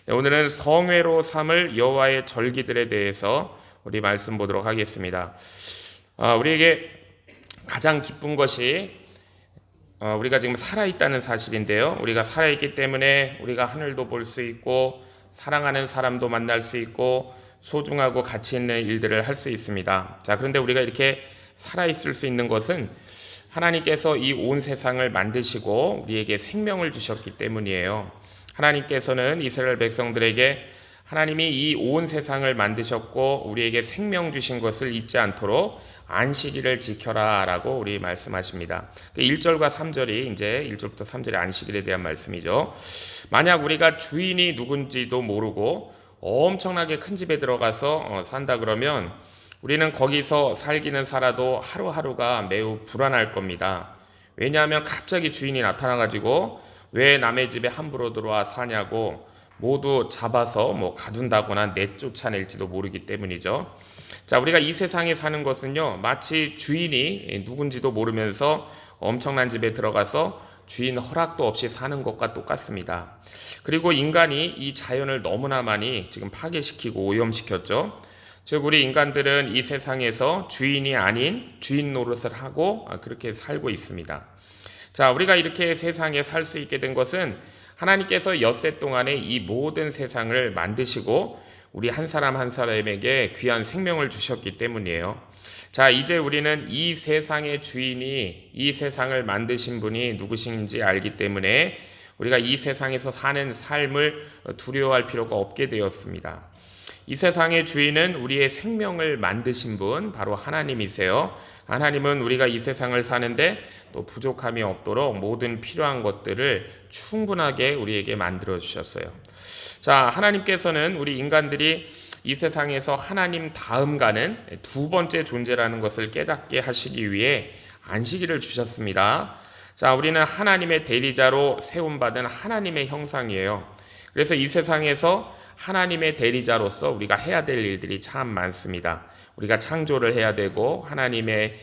네, 오늘은 성회로 삼을 여호와의 절기들에 대해서 우리 말씀 보도록 하겠습니다. 우리에게 가장 기쁜 것이 우리가 지금 살아있다는 사실인데요. 우리가 살아있기 때문에 우리가 하늘도 볼 수 있고 사랑하는 사람도 만날 수 있고 소중하고 가치 있는 일들을 할 수 있습니다. 자, 그런데 우리가 이렇게 살아있을 수 있는 것은 하나님께서 이 온 세상을 만드시고 우리에게 생명을 주셨기 때문이에요. 하나님께서는 이스라엘 백성들에게 하나님이 이 온 세상을 만드셨고 우리에게 생명 주신 것을 잊지 않도록 안식일을 지켜라 라고 우리 말씀하십니다. 1절과 3절이 이제 1절부터 3절의 안식일에 대한 말씀이죠. 만약 우리가 주인이 누군지도 모르고 엄청나게 큰 집에 들어가서 산다 그러면 우리는 거기서 살기는 살아도 하루하루가 매우 불안할 겁니다. 왜냐하면 갑자기 주인이 나타나가지고 왜 남의 집에 함부로 들어와 사냐고 모두 잡아서 가둔다거나 내쫓아낼지도 모르기 때문이죠. 자, 우리가 이 세상에 사는 것은요, 마치 주인이 누군지도 모르면서 엄청난 집에 들어가서 주인 허락도 없이 사는 것과 똑같습니다. 그리고 인간이 이 자연을 너무나 많이 지금 파괴시키고 오염시켰죠. 즉 우리 인간들은 이 세상에서 주인이 아닌 주인 노릇을 하고 그렇게 살고 있습니다. 자, 우리가 이렇게 세상에 살 수 있게 된 것은 하나님께서 엿새 동안에 이 모든 세상을 만드시고 우리 한 사람 한 사람에게 귀한 생명을 주셨기 때문이에요. 자, 이제 우리는 이 세상의 주인이 이 세상을 만드신 분이 누구신지 알기 때문에 우리가 이 세상에서 사는 삶을 두려워할 필요가 없게 되었습니다. 이 세상의 주인은 우리의 생명을 만드신 분 바로 하나님이세요. 하나님은 우리가 이 세상을 사는데 또 부족함이 없도록 모든 필요한 것들을 충분하게 우리에게 만들어 주셨어요. 자, 하나님께서는 우리 인간들이 이 세상에서 하나님 다음 가는 두 번째 존재라는 것을 깨닫게 하시기 위해 안식일을 주셨습니다. 자, 우리는 하나님의 대리자로 세움받은 하나님의 형상이에요. 그래서 이 세상에서 하나님의 대리자로서 우리가 해야 될 일들이 참 많습니다. 우리가 창조를 해야 되고 하나님의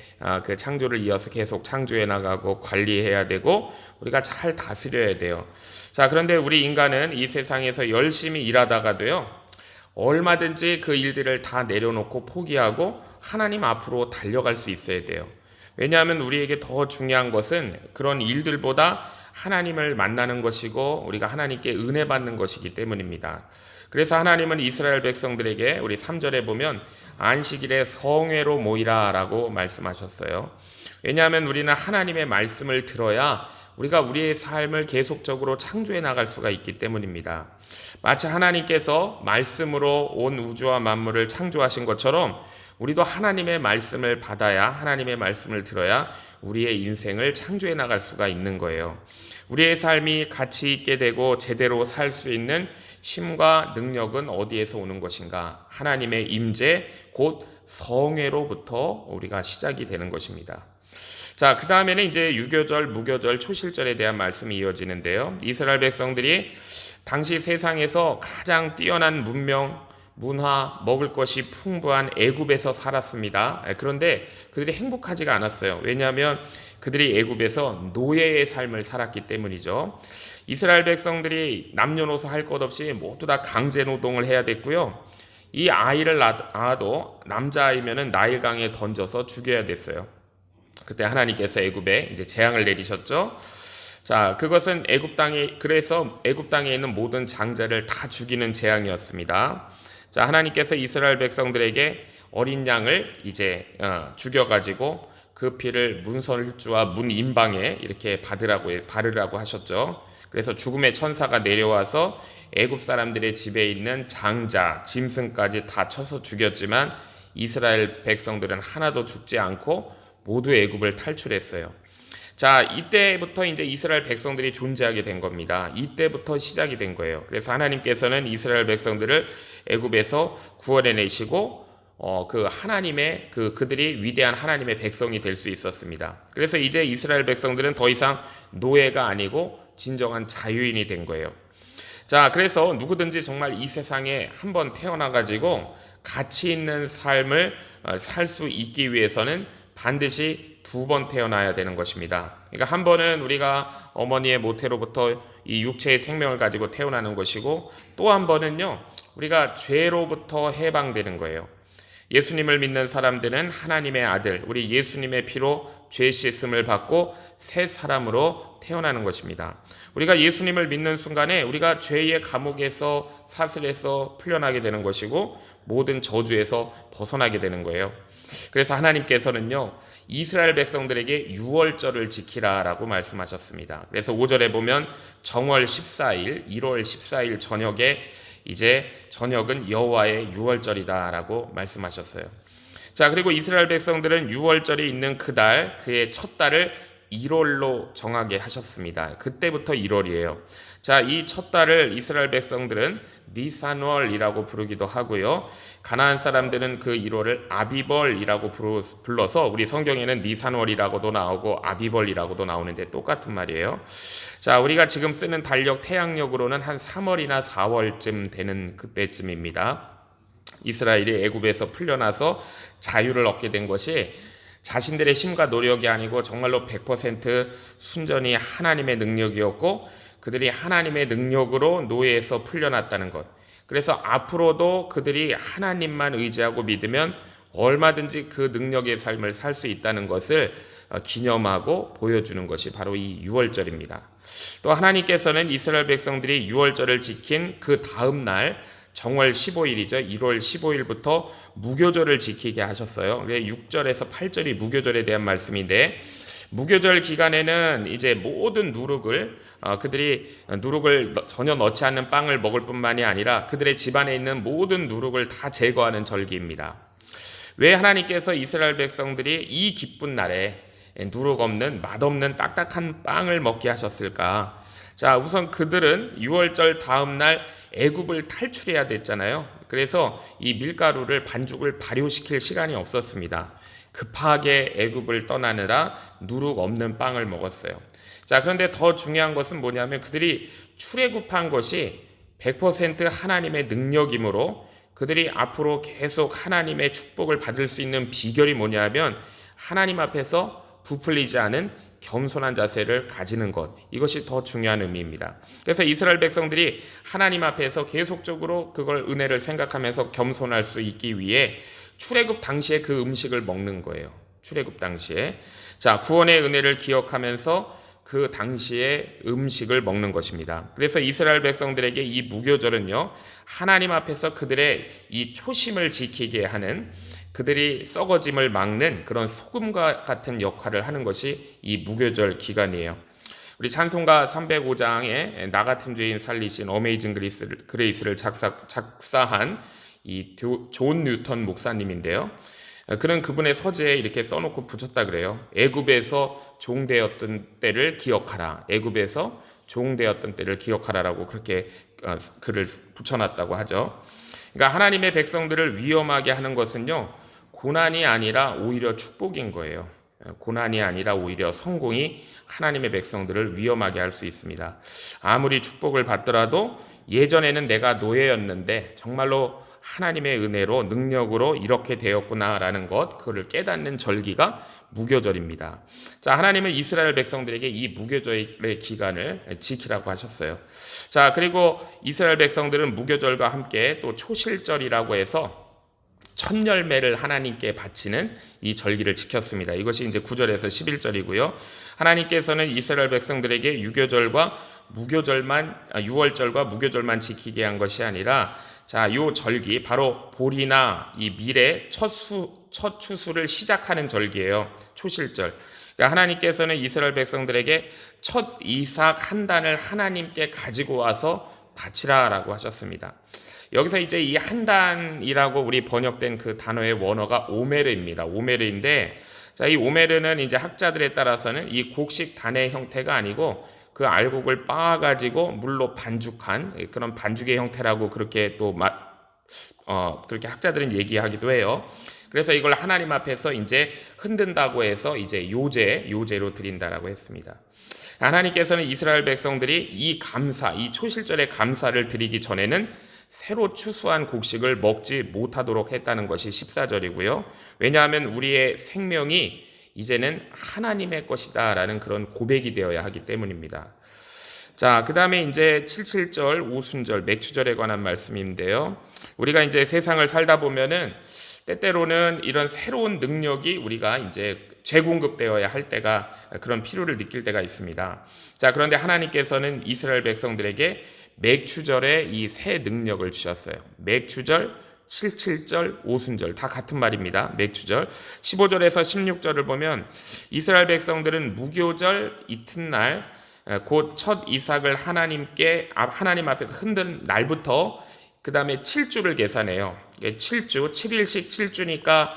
그 창조를 이어서 계속 창조해 나가고 관리해야 되고 우리가 잘 다스려야 돼요. 자, 그런데 우리 인간은 이 세상에서 열심히 일하다가도요, 얼마든지 그 일들을 다 내려놓고 포기하고 하나님 앞으로 달려갈 수 있어야 돼요. 왜냐하면 우리에게 더 중요한 것은 그런 일들보다 하나님을 만나는 것이고 우리가 하나님께 은혜 받는 것이기 때문입니다. 그래서 하나님은 이스라엘 백성들에게 우리 3절에 보면 안식일에 성회로 모이라 라고 말씀하셨어요. 왜냐하면 우리는 하나님의 말씀을 들어야 우리가 우리의 삶을 계속적으로 창조해 나갈 수가 있기 때문입니다. 마치 하나님께서 말씀으로 온 우주와 만물을 창조하신 것처럼 우리도 하나님의 말씀을 받아야, 하나님의 말씀을 들어야 우리의 인생을 창조해 나갈 수가 있는 거예요. 우리의 삶이 가치 있게 되고 제대로 살 수 있는 힘과 능력은 어디에서 오는 것인가? 하나님의 임재, 곧 성회로부터 우리가 시작이 되는 것입니다. 자, 그 다음에는 이제 유교절, 무교절, 초실절에 대한 말씀이 이어지는데요. 이스라엘 백성들이 당시 세상에서 가장 뛰어난 문명, 문화, 먹을 것이 풍부한 애굽에서 살았습니다. 그런데 그들이 행복하지가 않았어요. 왜냐하면 그들이 애굽에서 노예의 삶을 살았기 때문이죠. 이스라엘 백성들이 남녀노소 할 것 없이 모두 다 강제 노동을 해야 됐고요. 이 아이를 낳아도 남자아이면은 나일강에 던져서 죽여야 됐어요. 그때 하나님께서 애굽에 이제 재앙을 내리셨죠. 자, 그것은 그래서 애굽 땅에 있는 모든 장자를 다 죽이는 재앙이었습니다. 자, 하나님께서 이스라엘 백성들에게 어린 양을 이제 죽여가지고 그 피를 문설주와 문인방에 이렇게 바르라고 하셨죠. 그래서 죽음의 천사가 내려와서 애굽 사람들의 집에 있는 장자, 짐승까지 다 쳐서 죽였지만 이스라엘 백성들은 하나도 죽지 않고 모두 애굽을 탈출했어요. 자, 이때부터 이제 이스라엘 백성들이 존재하게 된 겁니다. 이때부터 시작이 된 거예요. 그래서 하나님께서는 이스라엘 백성들을 애굽에서 구원해 내시고 그 하나님의 그들이 위대한 하나님의 백성이 될 수 있었습니다. 그래서 이제 이스라엘 백성들은 더 이상 노예가 아니고 진정한 자유인이 된 거예요. 자, 그래서 누구든지 정말 이 세상에 한번 태어나 가지고 가치 있는 삶을 살 수 있기 위해서는 반드시 2번 태어나야 되는 것입니다. 그러니까 한 번은 우리가 어머니의 모태로부터 이 육체의 생명을 가지고 태어나는 것이고, 또 한 번은요, 우리가 죄로부터 해방되는 거예요. 예수님을 믿는 사람들은 하나님의 아들, 우리 예수님의 피로 죄 씻음을 받고 새 사람으로 태어나는 것입니다. 우리가 예수님을 믿는 순간에 우리가 죄의 감옥에서, 사슬에서 풀려나게 되는 것이고, 모든 저주에서 벗어나게 되는 거예요. 그래서 하나님께서는요, 이스라엘 백성들에게 유월절을 지키라라고 말씀하셨습니다. 그래서 5절에 보면 정월 14일, 1월 14일 저녁에 이제 저녁은 여호와의 유월절이다라고 말씀하셨어요. 자, 그리고 이스라엘 백성들은 유월절이 있는 그달, 그의 첫 달을 1월로 정하게 하셨습니다. 그때부터 1월이에요. 자, 이 첫 달을 이스라엘 백성들은 니산월이라고 부르기도 하고요. 가나안 사람들은 그 1월을 아비벌이라고 불러서 우리 성경에는 니산월이라고도 나오고 아비벌이라고도 나오는데 똑같은 말이에요. 자, 우리가 지금 쓰는 달력 태양력으로는 한 3월이나 4월쯤 되는 그때쯤입니다. 이스라엘이 애굽에서 풀려나서 자유를 얻게 된 것이 자신들의 힘과 노력이 아니고 정말로 100% 순전히 하나님의 능력이었고, 그들이 하나님의 능력으로 노예에서 풀려났다는 것. 그래서 앞으로도 그들이 하나님만 의지하고 믿으면 얼마든지 그 능력의 삶을 살 수 있다는 것을 기념하고 보여주는 것이 바로 이 유월절입니다. 또 하나님께서는 이스라엘 백성들이 유월절을 지킨 그 다음 날 정월 15일이죠. 1월 15일부터 무교절을 지키게 하셨어요. 6절에서 8절이 무교절에 대한 말씀인데, 무교절 기간에는 이제 모든 그들이 누룩을 전혀 넣지 않는 빵을 먹을 뿐만이 아니라 그들의 집안에 있는 모든 누룩을 다 제거하는 절기입니다. 왜 하나님께서 이스라엘 백성들이 이 기쁜 날에 누룩 없는 맛없는 딱딱한 빵을 먹게 하셨을까? 자, 우선 그들은 유월절 다음 날 애굽을 탈출해야 됐잖아요. 그래서 이 밀가루를 반죽을 발효시킬 시간이 없었습니다. 급하게 애굽을 떠나느라 누룩 없는 빵을 먹었어요. 자, 그런데 더 중요한 것은 뭐냐면 그들이 출애굽한 것이 100% 하나님의 능력이므로 그들이 앞으로 계속 하나님의 축복을 받을 수 있는 비결이 뭐냐면 하나님 앞에서 부풀리지 않은 겸손한 자세를 가지는 것, 이것이 더 중요한 의미입니다. 그래서 이스라엘 백성들이 하나님 앞에서 계속적으로 그걸 은혜를 생각하면서 겸손할 수 있기 위해 출애굽 당시에 그 음식을 먹는 거예요. 출애굽 당시에. 자, 구원의 은혜를 기억하면서 그 당시에 음식을 먹는 것입니다. 그래서 이스라엘 백성들에게 이 무교절은요, 하나님 앞에서 그들의 이 초심을 지키게 하는, 그들이 썩어짐을 막는 그런 소금과 같은 역할을 하는 것이 이 무교절 기간이에요. 우리 찬송가 305장에 나 같은 죄인 살리신 어메이징 그레이스를 작사한 이 존 뉴턴 목사님인데요. 그는 그분의 서재에 이렇게 써놓고 붙였다 그래요. 애굽에서 종되었던 때를 기억하라. 애굽에서 종되었던 때를 기억하라라고 그렇게 글을 붙여놨다고 하죠. 그러니까 하나님의 백성들을 위험하게 하는 것은요, 고난이 아니라 오히려 축복인 거예요. 고난이 아니라 오히려 성공이 하나님의 백성들을 위험하게 할 수 있습니다. 아무리 축복을 받더라도 예전에는 내가 노예였는데 정말로 하나님의 은혜로 능력으로 이렇게 되었구나라는 것, 그걸 깨닫는 절기가 무교절입니다. 자, 하나님은 이스라엘 백성들에게 이 무교절의 기간을 지키라고 하셨어요. 자, 그리고 이스라엘 백성들은 무교절과 함께 또 초실절이라고 해서 첫 열매를 하나님께 바치는 이 절기를 지켰습니다. 이것이 이제 9절에서 11절이고요. 하나님께서는 이스라엘 백성들에게 유월절과 무교절만 지키게 한 것이 아니라, 자, 요 절기 바로 보리나 이 밀의 첫 추수를 시작하는 절기예요. 초실절. 그러니까 하나님께서는 이스라엘 백성들에게 첫 이삭 한 단을 하나님께 가지고 와서 바치라라고 하셨습니다. 여기서 이제 이 한 단이라고 우리 번역된 그 단어의 원어가 오메르입니다. 오메르인데, 자, 이 오메르는 이제 학자들에 따라서는 이 곡식 단의 형태가 아니고 그 알곡을 빻아가지고 물로 반죽한 그런 반죽의 형태라고 그렇게 또 그렇게 학자들은 얘기하기도 해요. 그래서 이걸 하나님 앞에서 이제 흔든다고 해서 이제 요제로 드린다라고 했습니다. 하나님께서는 이스라엘 백성들이 이 초실절의 감사를 드리기 전에는 새로 추수한 곡식을 먹지 못하도록 했다는 것이 14절이고요. 왜냐하면 우리의 생명이 이제는 하나님의 것이다 라는 그런 고백이 되어야 하기 때문입니다. 자, 그 다음에 이제 77절 오순절 맥추절에 관한 말씀인데요. 우리가 이제 세상을 살다 보면은 때때로는 이런 새로운 능력이 우리가 이제 재공급되어야 할 때가 그런 필요를 느낄 때가 있습니다. 자, 그런데 하나님께서는 이스라엘 백성들에게 맥추절에 이 새 능력을 주셨어요. 맥추절, 77절, 오순절 다 같은 말입니다. 맥추절. 15절에서 16절을 보면 이스라엘 백성들은 무교절 이튿날 곧 첫 이삭을 하나님 앞에서 흔든 날부터 그 다음에 7주를 계산해요. 7주, 7일씩 7주니까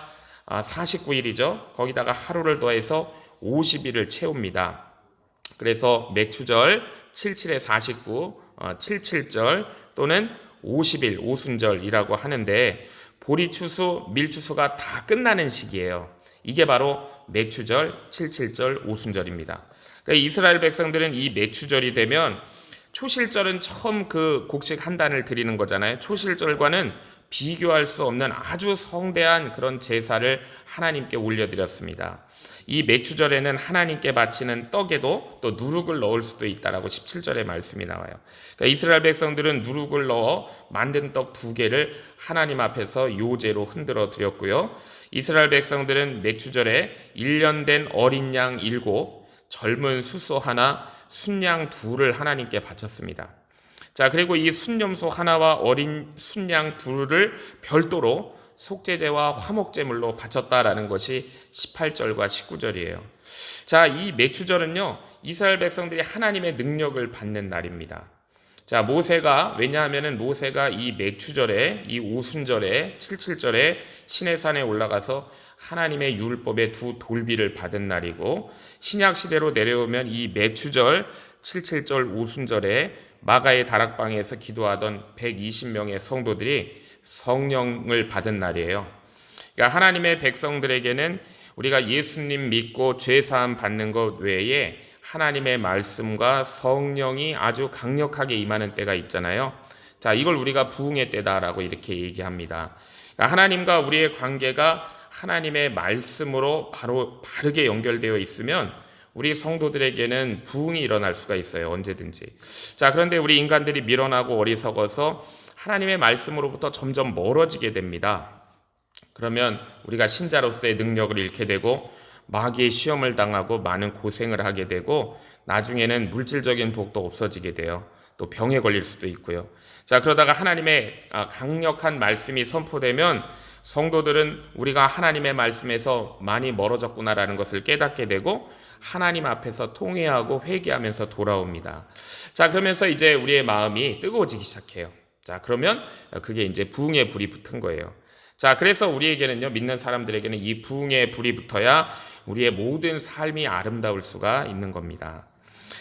49일이죠. 거기다가 하루를 더해서 50일을 채웁니다. 그래서 맥추절 77에 49, 77절 또는 50일 오순절이라고 하는데 보리추수, 밀추수가 다 끝나는 시기예요. 이게 바로 맥추절, 77절, 오순절입니다. 그러니까 이스라엘 백성들은 이 맥추절이 되면 초실절은 처음 그 곡식 한 단을 드리는 거잖아요. 초실절과는 비교할 수 없는 아주 성대한 그런 제사를 하나님께 올려드렸습니다. 이 맥추절에는 하나님께 바치는 떡에도 또 누룩을 넣을 수도 있다라고 17절에 말씀이 나와요. 그러니까 이스라엘 백성들은 누룩을 넣어 만든 떡 2개를 하나님 앞에서 요제로 흔들어 드렸고요. 이스라엘 백성들은 맥추절에 1년 된 어린 양 7, 젊은 수소 하나, 순양 2를 하나님께 바쳤습니다. 자, 그리고 이 순염소 하나와 어린 순양 2를 별도로 속죄제와 화목제물로 바쳤다라는 것이 18절과 19절이에요. 자, 이 맥추절은요, 이스라엘 백성들이 하나님의 능력을 받는 날입니다. 자, 왜냐하면은 모세가 이 맥추절에, 이 오순절에, 77절에 시내산에 올라가서 하나님의 율법의 2 돌비를 받은 날이고, 신약 시대로 내려오면 이 맥추절, 77절 오순절에 마가의 다락방에서 기도하던 120명의 성도들이 성령을 받은 날이에요. 그러니까 하나님의 백성들에게는 우리가 예수님 믿고 죄사함 받는 것 외에 하나님의 말씀과 성령이 아주 강력하게 임하는 때가 있잖아요. 자, 이걸 우리가 부흥의 때다라고 이렇게 얘기합니다. 그러니까 하나님과 우리의 관계가 하나님의 말씀으로 바르게 연결되어 있으면 우리 성도들에게는 부흥이 일어날 수가 있어요. 언제든지. 자, 그런데 우리 인간들이 미련하고 어리석어서 하나님의 말씀으로부터 점점 멀어지게 됩니다. 그러면 우리가 신자로서의 능력을 잃게 되고 마귀의 시험을 당하고 많은 고생을 하게 되고 나중에는 물질적인 복도 없어지게 돼요. 또 병에 걸릴 수도 있고요. 자, 그러다가 하나님의 강력한 말씀이 선포되면 성도들은 우리가 하나님의 말씀에서 많이 멀어졌구나라는 것을 깨닫게 되고 하나님 앞에서 통회하고 회개하면서 돌아옵니다. 자, 그러면서 이제 우리의 마음이 뜨거워지기 시작해요. 자, 그러면 그게 이제 부흥의 불이 붙은 거예요. 자, 그래서 우리에게는요, 믿는 사람들에게는 이 부흥의 불이 붙어야 우리의 모든 삶이 아름다울 수가 있는 겁니다.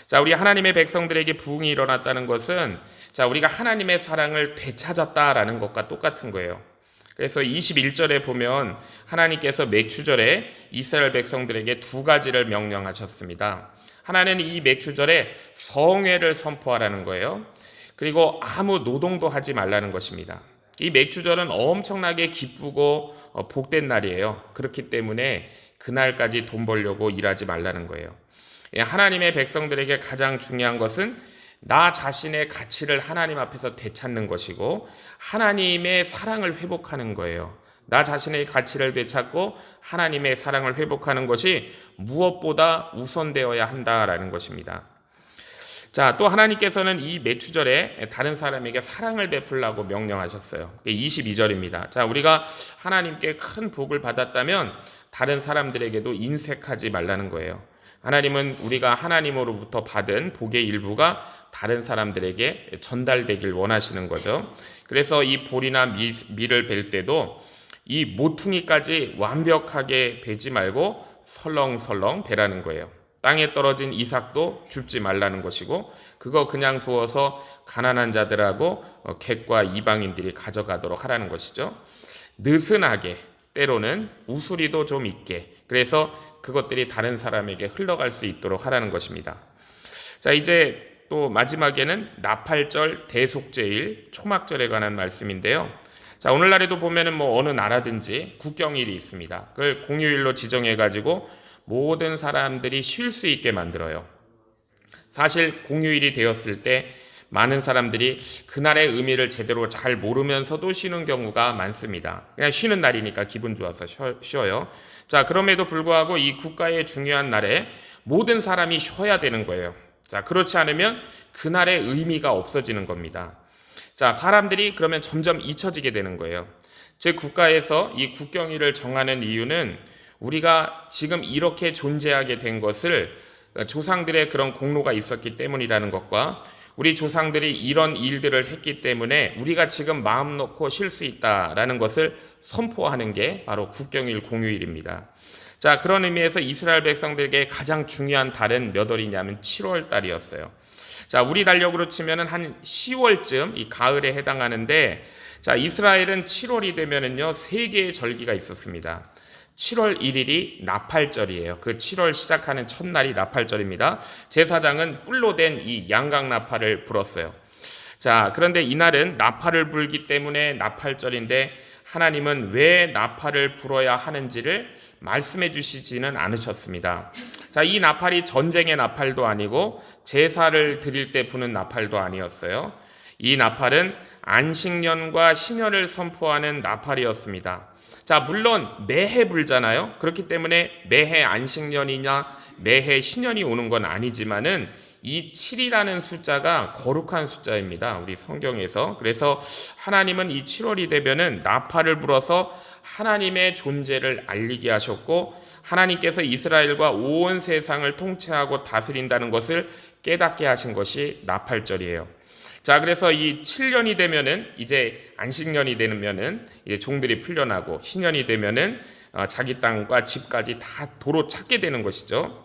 자, 우리 하나님의 백성들에게 부흥이 일어났다는 것은 자, 우리가 하나님의 사랑을 되찾았다라는 것과 똑같은 거예요. 그래서 21절에 보면 하나님께서 맥추절에 이스라엘 백성들에게 2가지를 명령하셨습니다. 하나는 이 맥추절에 성회를 선포하라는 거예요. 그리고 아무 노동도 하지 말라는 것입니다. 이 맥추절은 엄청나게 기쁘고 복된 날이에요. 그렇기 때문에 그날까지 돈 벌려고 일하지 말라는 거예요. 하나님의 백성들에게 가장 중요한 것은 나 자신의 가치를 하나님 앞에서 되찾는 것이고 하나님의 사랑을 회복하는 거예요. 나 자신의 가치를 되찾고 하나님의 사랑을 회복하는 것이 무엇보다 우선되어야 한다라는 것입니다. 자, 또 하나님께서는 이 맥추절에 다른 사람에게 사랑을 베풀라고 명령하셨어요. 22절입니다. 자, 우리가 하나님께 큰 복을 받았다면 다른 사람들에게도 인색하지 말라는 거예요. 하나님은 우리가 하나님으로부터 받은 복의 일부가 다른 사람들에게 전달되길 원하시는 거죠. 그래서 이 볼이나 밀을 벨 때도 이 모퉁이까지 완벽하게 베지 말고 설렁설렁 베라는 거예요. 땅에 떨어진 이삭도 줍지 말라는 것이고 그거 그냥 두어서 가난한 자들하고 객과 이방인들이 가져가도록 하라는 것이죠. 느슨하게 때로는 우수리도 좀 있게 그래서 그것들이 다른 사람에게 흘러갈 수 있도록 하라는 것입니다. 자, 이제 또 마지막에는 나팔절, 대속제일, 초막절에 관한 말씀인데요. 자, 오늘날에도 보면은 어느 나라든지 국경일이 있습니다. 그걸 공휴일로 지정해가지고 모든 사람들이 쉴 수 있게 만들어요. 사실 공휴일이 되었을 때 많은 사람들이 그날의 의미를 제대로 잘 모르면서도 쉬는 경우가 많습니다. 그냥 쉬는 날이니까 기분 좋아서 쉬어요. 자, 그럼에도 불구하고 이 국가의 중요한 날에 모든 사람이 쉬어야 되는 거예요. 자, 그렇지 않으면 그날의 의미가 없어지는 겁니다. 자, 사람들이 그러면 점점 잊혀지게 되는 거예요. 즉, 국가에서 이 국경일을 정하는 이유는 우리가 지금 이렇게 존재하게 된 것을 조상들의 그런 공로가 있었기 때문이라는 것과 우리 조상들이 이런 일들을 했기 때문에 우리가 지금 마음 놓고 쉴 수 있다라는 것을 선포하는 게 바로 국경일 공휴일입니다. 자, 그런 의미에서 이스라엘 백성들에게 가장 중요한 달은 몇 월이냐면 7월 달이었어요. 자, 우리 달력으로 치면은 한 10월쯤 이 가을에 해당하는데, 자, 이스라엘은 7월이 되면은요 3개의 절기가 있었습니다. 7월 1일이 나팔절이에요. 그 7월 시작하는 첫날이 나팔절입니다. 제사장은 뿔로 된 이 양각 나팔을 불었어요. 자, 그런데 이날은 나팔을 불기 때문에 나팔절인데 하나님은 왜 나팔을 불어야 하는지를 말씀해 주시지는 않으셨습니다. 자, 이 나팔이 전쟁의 나팔도 아니고 제사를 드릴 때 부는 나팔도 아니었어요. 이 나팔은 안식년과 신년을 선포하는 나팔이었습니다. 자, 물론 매해 불잖아요. 그렇기 때문에 매해 안식년이냐 매해 신년이 오는 건 아니지만은 이 7이라는 숫자가 거룩한 숫자입니다. 우리 성경에서. 그래서 하나님은 이 7월이 되면은 나팔을 불어서 하나님의 존재를 알리게 하셨고, 하나님께서 이스라엘과 온 세상을 통치하고 다스린다는 것을 깨닫게 하신 것이 나팔절이에요. 자, 그래서 이 7년이 되면은 이제 안식년이 되면은 이제 종들이 풀려나고, 신년이 되면은 자기 땅과 집까지 다 도로 찾게 되는 것이죠.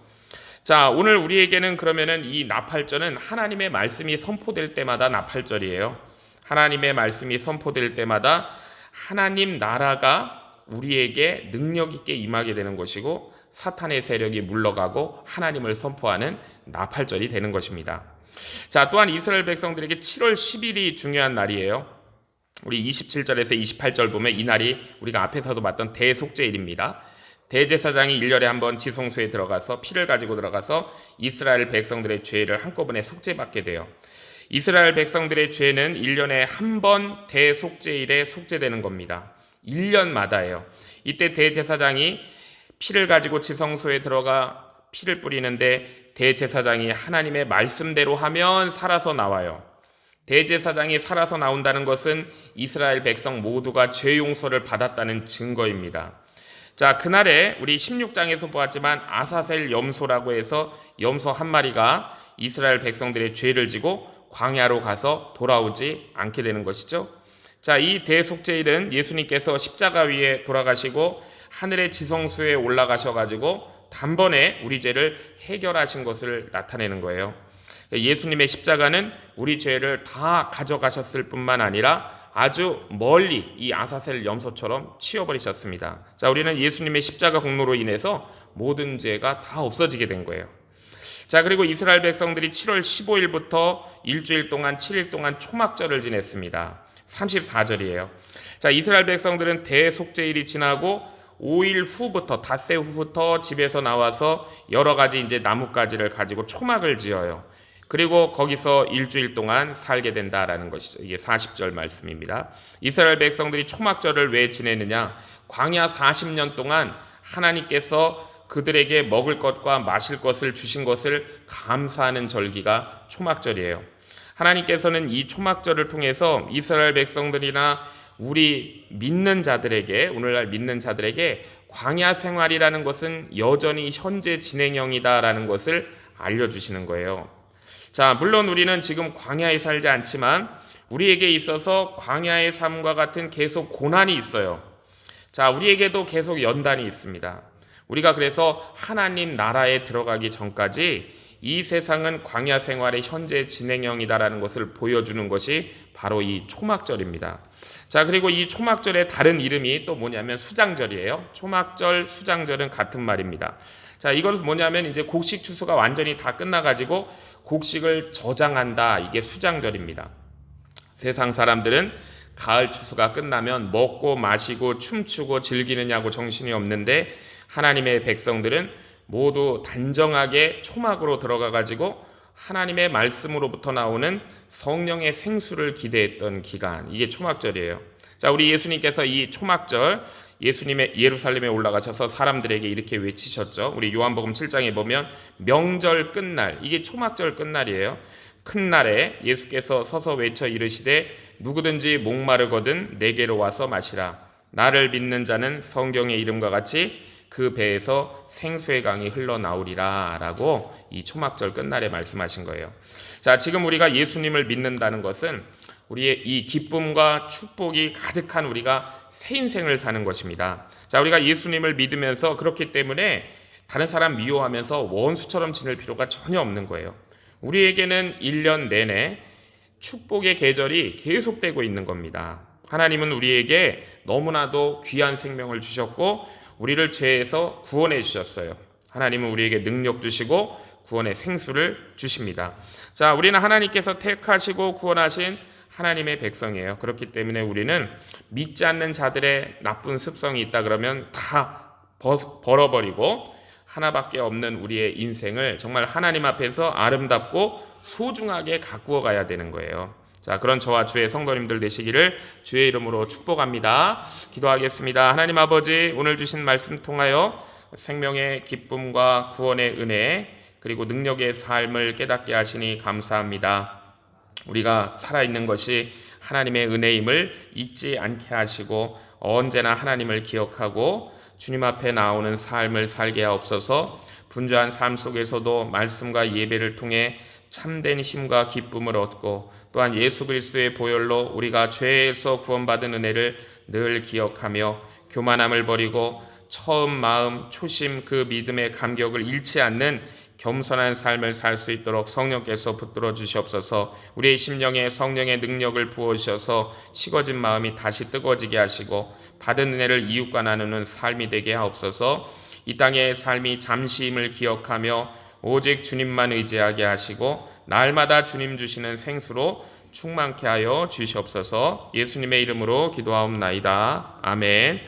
자, 오늘 우리에게는 그러면은 이 나팔절은 하나님의 말씀이 선포될 때마다 나팔절이에요. 하나님의 말씀이 선포될 때마다 하나님 나라가 우리에게 능력 있게 임하게 되는 것이고, 사탄의 세력이 물러가고 하나님을 선포하는 나팔절이 되는 것입니다. 자, 또한 이스라엘 백성들에게 7월 10일이 중요한 날이에요. 우리 27절에서 28절 보면 이 날이 우리가 앞에서도 봤던 대속죄일입니다. 대제사장이 1년에 한 번 지성소에 들어가서 피를 가지고 들어가서 이스라엘 백성들의 죄를 한꺼번에 속죄받게 돼요. 이스라엘 백성들의 죄는 1년에 한 번 대속죄일에 속죄되는 겁니다. 1년마다예요. 이때 대제사장이 피를 가지고 지성소에 들어가 피를 뿌리는데 대제사장이 하나님의 말씀대로 하면 살아서 나와요. 대제사장이 살아서 나온다는 것은 이스라엘 백성 모두가 죄 용서를 받았다는 증거입니다. 자, 그날에 우리 16장에서 보았지만 아사셀 염소라고 해서 염소 한 마리가 이스라엘 백성들의 죄를 지고 광야로 가서 돌아오지 않게 되는 것이죠. 자, 이 대속죄일은 예수님께서 십자가 위에 돌아가시고 하늘의 지성소에 올라가셔가지고 단번에 우리 죄를 해결하신 것을 나타내는 거예요. 예수님의 십자가는 우리 죄를 다 가져가셨을 뿐만 아니라 아주 멀리 이 아사셀 염소처럼 치워버리셨습니다. 자, 우리는 예수님의 십자가 공로로 인해서 모든 죄가 다 없어지게 된 거예요. 자, 그리고 이스라엘 백성들이 7월 15일부터 일주일 동안 7일 동안 초막절을 지냈습니다. 34절이에요. 자, 이스라엘 백성들은 대속죄일이 지나고 5일 후부터, 닷새 후부터 집에서 나와서 여러 가지 이제 나뭇가지를 가지고 초막을 지어요. 그리고 거기서 일주일 동안 살게 된다라는 것이죠. 이게 40절 말씀입니다. 이스라엘 백성들이 초막절을 왜 지내느냐? 광야 40년 동안 하나님께서 그들에게 먹을 것과 마실 것을 주신 것을 감사하는 절기가 초막절이에요. 하나님께서는 이 초막절을 통해서 이스라엘 백성들이나 우리 믿는 자들에게, 오늘날 믿는 자들에게 광야 생활이라는 것은 여전히 현재 진행형이다라는 것을 알려주시는 거예요. 자, 물론 우리는 지금 광야에 살지 않지만 우리에게 있어서 광야의 삶과 같은 계속 고난이 있어요. 자, 우리에게도 계속 연단이 있습니다. 우리가 그래서 하나님 나라에 들어가기 전까지 이 세상은 광야 생활의 현재 진행형이다라는 것을 보여주는 것이 바로 이 초막절입니다. 자, 그리고 이 초막절의 다른 이름이 또 뭐냐면 수장절이에요. 초막절, 수장절은 같은 말입니다. 자, 이건 뭐냐면 이제 곡식 추수가 완전히 다 끝나가지고 곡식을 저장한다. 이게 수장절입니다. 세상 사람들은 가을 추수가 끝나면 먹고 마시고 춤추고 즐기느냐고 정신이 없는데 하나님의 백성들은 모두 단정하게 초막으로 들어가가지고 하나님의 말씀으로부터 나오는 성령의 생수를 기대했던 기간, 이게 초막절이에요. 자, 우리 예수님께서 이 초막절 예수님의 예루살렘에 올라가셔서 사람들에게 이렇게 외치셨죠. 우리 요한복음 7장에 보면 명절 끝날, 이게 초막절 끝날이에요. 큰 날에 예수께서 서서 외쳐 이르시되 누구든지 목마르거든 내게로 와서 마시라. 나를 믿는 자는 성경의 이름과 같이 그 배에서 생수의 강이 흘러나오리라 라고 이 초막절 끝날에 말씀하신 거예요. 자, 지금 우리가 예수님을 믿는다는 것은 우리의 이 기쁨과 축복이 가득한 우리가 새 인생을 사는 것입니다. 자, 우리가 예수님을 믿으면서 그렇기 때문에 다른 사람 미워하면서 원수처럼 지낼 필요가 전혀 없는 거예요. 우리에게는 1년 내내 축복의 계절이 계속되고 있는 겁니다. 하나님은 우리에게 너무나도 귀한 생명을 주셨고 우리를 죄에서 구원해 주셨어요. 하나님은 우리에게 능력 주시고 구원의 생수를 주십니다. 자, 우리는 하나님께서 택하시고 구원하신 하나님의 백성이에요. 그렇기 때문에 우리는 믿지 않는 자들의 나쁜 습성이 있다 그러면 다 벌어버리고 하나밖에 없는 우리의 인생을 정말 하나님 앞에서 아름답고 소중하게 가꾸어 가야 되는 거예요. 자, 그런 저와 주의 성도님들 되시기를 주의 이름으로 축복합니다. 기도하겠습니다. 하나님 아버지, 오늘 주신 말씀 통하여 생명의 기쁨과 구원의 은혜 그리고 능력의 삶을 깨닫게 하시니 감사합니다. 우리가 살아있는 것이 하나님의 은혜임을 잊지 않게 하시고 언제나 하나님을 기억하고 주님 앞에 나오는 삶을 살게 하옵소서. 분주한 삶 속에서도 말씀과 예배를 통해 참된 힘과 기쁨을 얻고 또한 예수 그리스도의 보혈로 우리가 죄에서 구원받은 은혜를 늘 기억하며 교만함을 버리고 처음 마음, 초심, 그 믿음의 감격을 잃지 않는 겸손한 삶을 살 수 있도록 성령께서 붙들어 주시옵소서. 우리의 심령에 성령의 능력을 부어주셔서 식어진 마음이 다시 뜨거워지게 하시고 받은 은혜를 이웃과 나누는 삶이 되게 하옵소서. 이 땅의 삶이 잠시임을 기억하며 오직 주님만 의지하게 하시고 날마다 주님 주시는 생수로 충만케 하여 주시옵소서. 예수님의 이름으로 기도하옵나이다. 아멘.